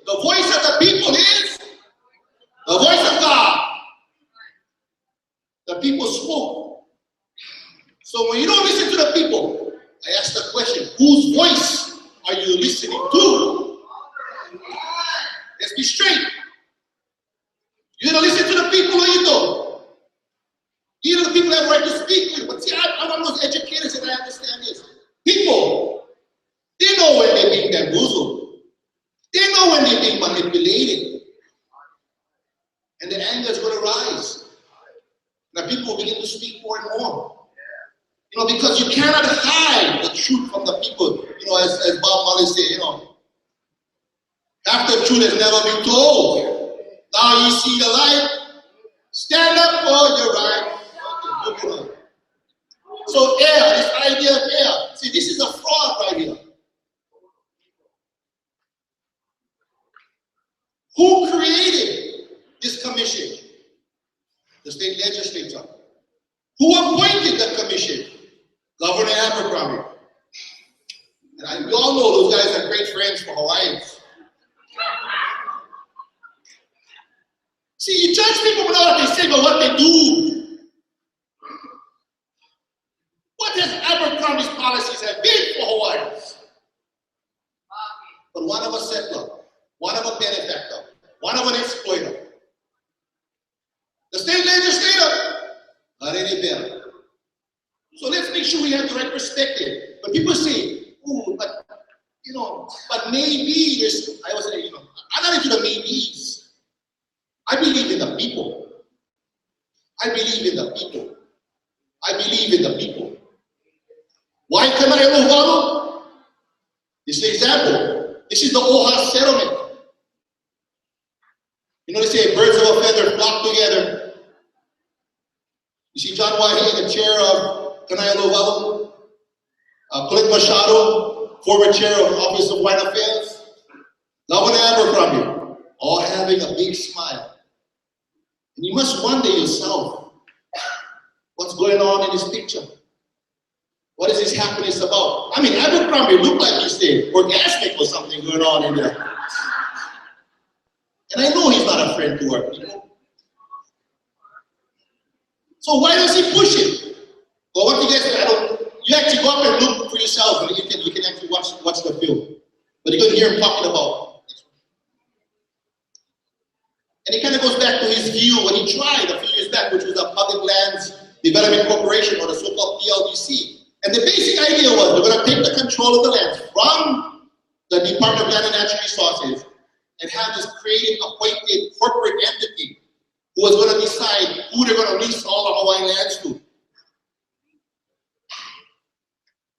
The voice of the people is the voice of God. The people spoke. So when you don't listen to the people, I ask the question, whose voice are you listening to? Let's be straight. You don't listen to the people or you don't. Even the people have right to speak with. But see, I'm one of those educators and I understand this. People, they know when they're being bamboozled. They know when they're being manipulated. And the anger is going to rise. Now people will begin to speak more and more. You know, because you cannot hide the truth from the people. You know, as Bob Marley said, you know, half the truth has never been told. Now you see the light. Stand up for your right. Okay, moving on. So this idea of air. See, this is a fraud right here. Who created this commission? The state legislature. Who appointed the commission? Governor Abercrombie. And we all know those guys are great friends for Hawaiians. See, you judge people for not what they say, but what they do. What has Abercrombie's policies have been for Hawaiians? But one of a settler, one of a benefactor, one of an exploiter. The state legislator, not any better. So let's make sure we have the right perspective. When people say, "Oh, but you know, but maybe there's," I always say, you know, I'm not into the maybes. I believe in the people. I believe in the people. I believe in the people. Why Kaori-Lei? This is an example. This is the Oha settlement. You know, they say birds of a feather flock together. You see John Wahi in the chair of Kaori-Lei, Clint Machado, former chair of Office of Wine Affairs, Governor Abercrombie, all having a big smile. And you must wonder yourself, what's going on in this picture? What is this happiness about? I mean, Abercrombie looked like he's there orgasmic or something going on in there. And I know he's not a friend to our people. So why does he push it? Well, what you guys say, you actually go up and look for yourself, and you can actually watch the film. But you're going to hear him talking about. And it kind of goes back to his view when he tried a few years back, which was the Public Lands Development Corporation, or the so-called PLDC. And the basic idea was we're going to take the control of the lands from the Department of Land and Natural Resources and have this created, appointed corporate entity who was going to decide who they're going to lease all the Hawaiian lands to.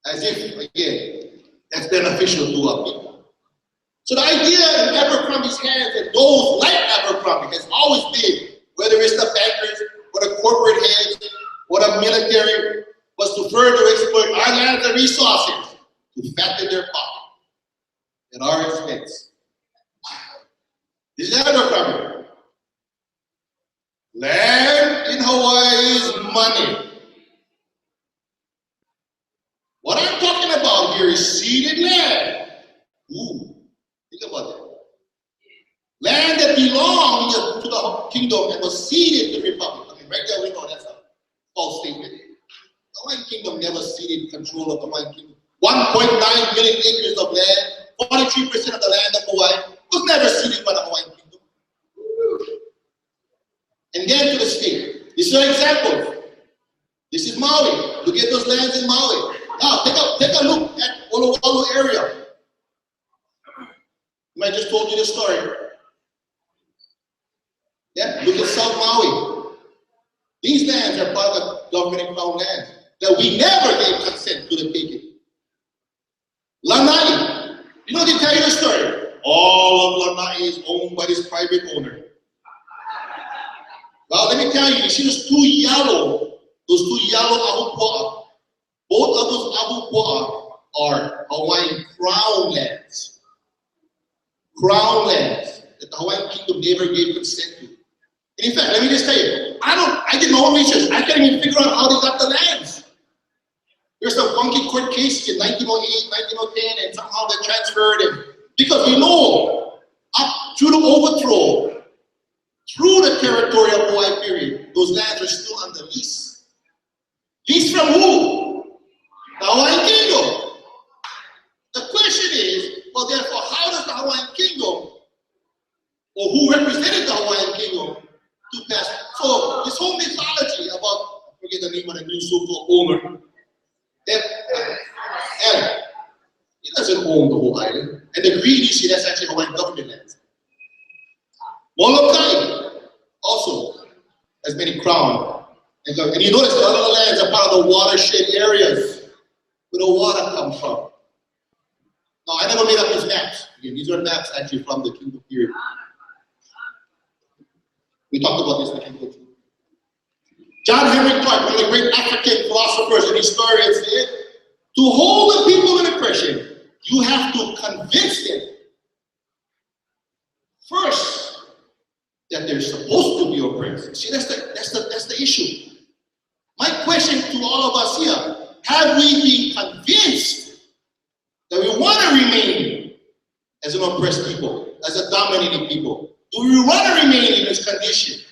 As if, again, that's beneficial to our people. So the idea in Abercrombie's hands and those like Abercrombie has always been, whether it's the bankers or the corporate heads or the military, was to further exploit our lands and resources to fatten their pocket at our expense. This is Abercrombie. Land in Hawaii is money. What I'm talking about here is ceded land. Ooh, think about that. Land that belonged to the kingdom and was ceded to the republic. I mean, right there we know that's a false statement. The Hawaiian kingdom never ceded control of the Hawaiian kingdom. 1.9 million acres of land, 43% of the land of Hawaii was never ceded by the Hawaiian kingdom. And then to the state. These are examples. This is Maui. Look at those lands in Maui. Now, take a look at Olowalu area. I just told you the story. Yeah, look at South Maui. These lands are part of the government and crown lands that we never gave consent to the taking. Lanai. You know, they tell you the story. All of Lanai is owned by this private owner. Well, let me tell you, you see those two yellow ahupua'a. Both of those ahupua'a are Hawaiian crown lands. Crown lands that the Hawaiian kingdom never gave consent to. And in fact, let me just tell you, I did my own research. I can't even figure out how they got the lands. There's some funky court cases in 1908, 1910, and somehow they transferred it. Because we know up through the overthrow, through the territorial Hawaii period, those lands are still under lease. Lease from who? The Hawaiian Kingdom. The question is, well, therefore, how does the Hawaiian Kingdom, or who represented the Hawaiian Kingdom, to pass? So this whole mythology about, I forget the name of the new so-called owner, he doesn't own the whole island. And the green you see, that's actually Hawaiian government land. Molokai also has been crowned. And you notice that other lands are part of the watershed areas where the water comes from. Now, I never made up these maps. Again, these are maps actually from the Kingdom period. We talked about this in the Kingdom too. John Henry Clark, one of the great African philosophers and historians, said, to hold the people in oppression, you have to convince them first that they're supposed to be oppressed. See, that's the issue. My question to all of us here, have we been convinced that we want to remain as an oppressed people, as a dominating people? Do we want to remain in this condition?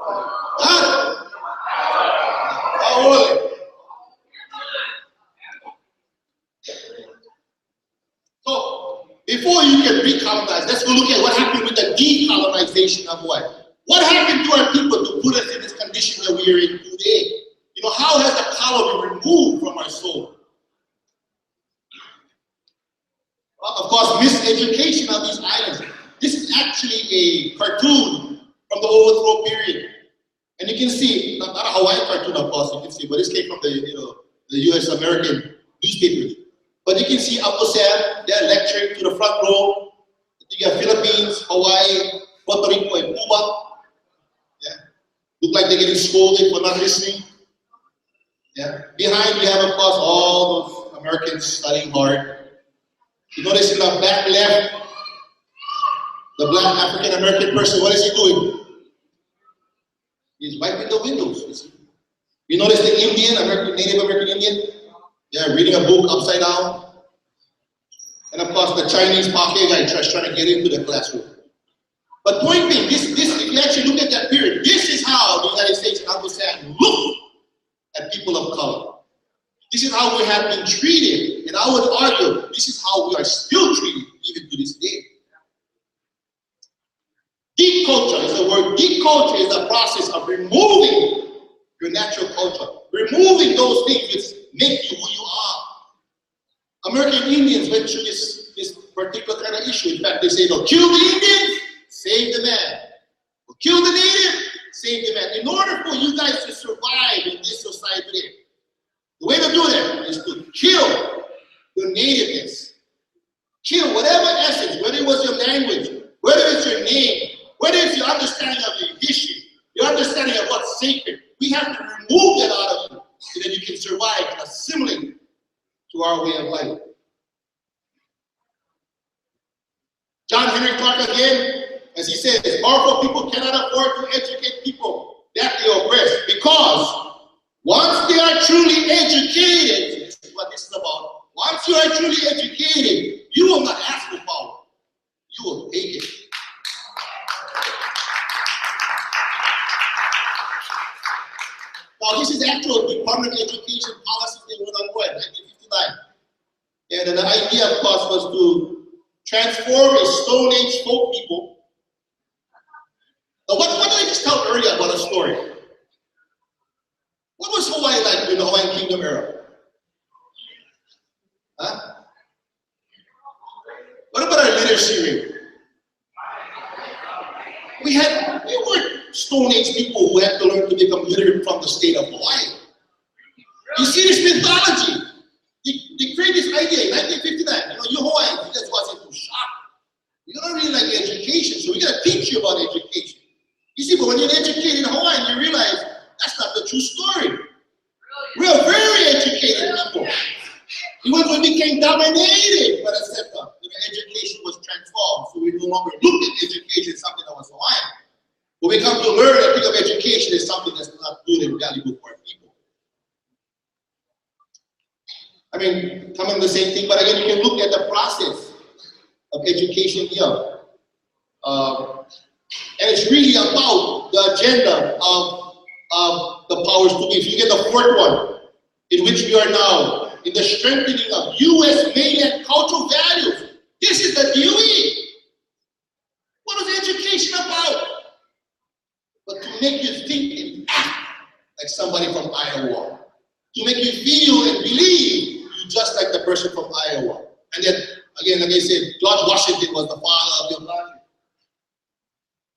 Huh? How So, before you can recolonize, let's go look at what happened with the decolonization of Hawaii. What happened to our people to put us in this condition that we are in today? You know, how has the color been removed from our soul? Well, of course, miseducation of these islands. This is actually a cartoon from the overthrow period. And you can see, not a Hawaiian cartoon, of course, you can see, but this came from the US American newspapers. But you can see Uncle Sam, they're lecturing to the front row. You got Philippines, Hawaii, Puerto Rico, and Cuba. Yeah. Look like they're getting scolded for not listening. Yeah. Behind you have, of course, all those Americans studying hard. You notice in the back left, the black African American person, what is he doing? He's wiping the windows. You notice the Indian, Native American Indian? Yeah, reading a book upside down. And of course, the Chinese mafia guy trying to get into the classroom. But point being, this, if you actually look at that period, this is how the United States and Uncle Sam look at people of color. This is how we have been treated. And I would argue, this is how we are still treated, even to this day. Deep culture is the word. Deep culture is the process of removing your natural culture. Removing those things which make you who you are. American Indians went through this particular kind of issue. In fact, they say, no, kill the Indians, save the man. Or kill the native, save the man. In order for you guys to survive in this society today, the way to do that is to kill your nativeness. Kill whatever essence, whether it was your language, whether it's your name, whether it's your understanding of your history, your understanding of what's sacred. We have to remove that out of you so that you can survive and assimilate to our way of life. John Henry Clark again, as he says, powerful people cannot afford to educate people that they oppress, because once they are truly educated, this is what this is about. Once you are truly educated, you will not ask for power. You will take it. Now, this is actual Department of Education policy they went on board in 1959. And the idea, of course, was to transform a Stone Age folk people. Now, what did I just tell earlier about a story? What was Hawaii like during the Hawaiian Kingdom era? Huh? What about our literacy rate? We weren't Stone Age people who had to learn to become literate from the state of Hawaii. You see this mythology. They create this idea in 1959. You Hawaiians, you guys wasn't too sharp. You don't really like education, so we gotta teach you about education. You see, but when you're educated in Hawaii, you realize that's not the true story. We are very educated people. Even when we became dominated by the sector, education was transformed, so we no longer look at education as something that was Hawaiian. But we come to learn and think of education as something that's not good and valuable for our people. I mean, coming to the same thing, but again, you can look at the process of education here. And it's really about the agenda of the powers to be. If you get the fourth one, in which we are now, in the strengthening of U.S. mainland cultural values. This is the DOE. What is education about? But to make you think and act like somebody from Iowa. To make you feel and believe you just like the person from Iowa. And then, again, like I said, George Washington was the father of your country.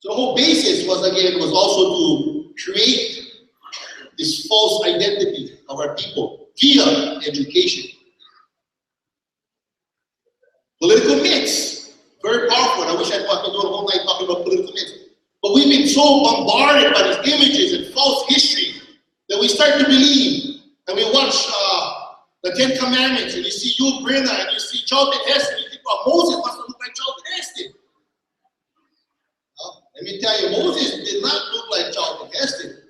So the whole basis was also to create this false identity of our people via education. Political myths, very powerful. I wish I could do a whole night talking about political myths. But we've been so bombarded by these images and false history that we start to believe. And we watch the Ten Commandments, and you see Yul Brynner, and you see Charlton Heston, and you think, well, Moses must look like Charlton Heston. Let me tell you, Moses did not look like Charlton Heston.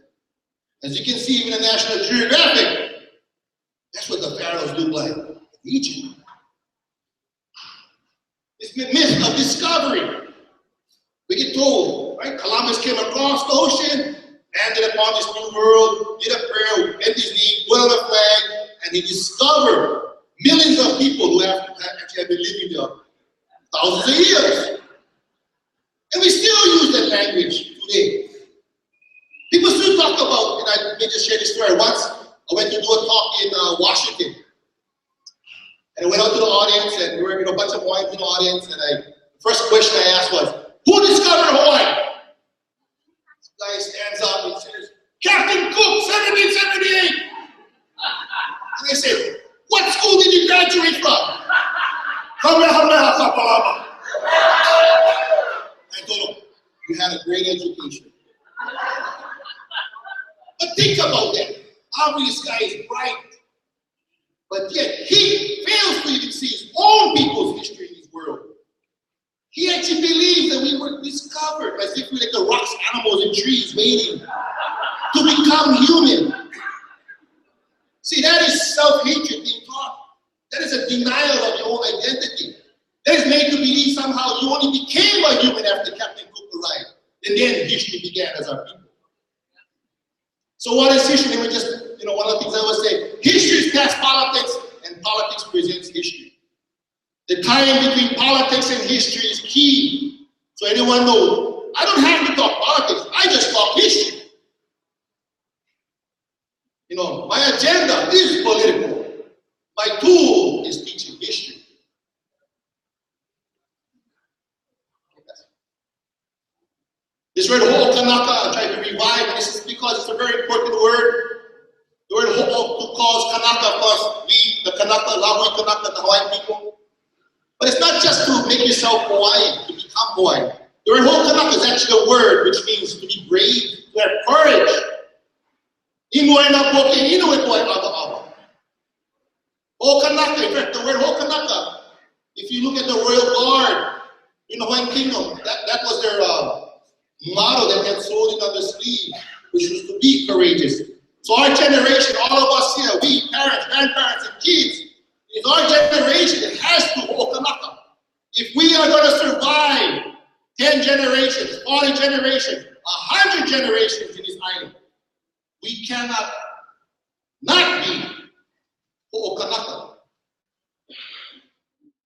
As you can see, even in National Geographic, that's what the pharaohs look like in Egypt. It's the myth of discovery. We get told, right? Columbus came across the ocean, landed upon this new world, did a prayer, bent his knee, put on a flag, and he discovered millions of people who have actually been living there thousands of years. And we still use that language today. People still talk about, and I may just share this story. Once I went to do a talk in Washington. And I went out to the audience, and there were a bunch of Hawaiians in the audience, and the first question I asked was, who discovered Hawaii? This guy stands up and says, Captain Cook, 1778. And I said, what school did you graduate from? Kamehameha Kapalama. I told him, you had a great education. But think about that. Obviously, this guy is bright. But yet, he fails to even see his own people's history in his world. He actually believes that we were discovered as if we were like the rocks, animals, and trees waiting to become human. See, that is self-hatred being taught. That is a denial of your own identity. That is made to believe somehow you only became a human after Captain Cook arrived. And then history began as our people. So what is history? Let me just, one of the things I always say, history is past politics, and politics presents history. The time between politics and history is key. So anyone knows, I don't have to talk politics, I just talk history. My agenda is political. My tool is teaching history. This word ho'okanaka, I tried to revive, and this is because it's a very important word. The word ho'o calls kanaka plus we, the Kanaka, Lahui Kanaka, the Hawaiian people. But it's not just to make yourself Hawaiian, to become Hawaiian. The word ho'okanaka is actually a word which means to be brave, to have courage. Ho'okanaka, in fact, the word ho'okanaka, if you look at the royal guard in the Hawaiian kingdom, that was their motto that they had sold on the sleeve, which was to be courageous. So our generation, all of us here, we, parents, grandparents, and kids, is our generation that has to ho'okanaka. If we are going to survive 10 generations, 40 generations, 100 generations in this island, we cannot not be ho'okanaka.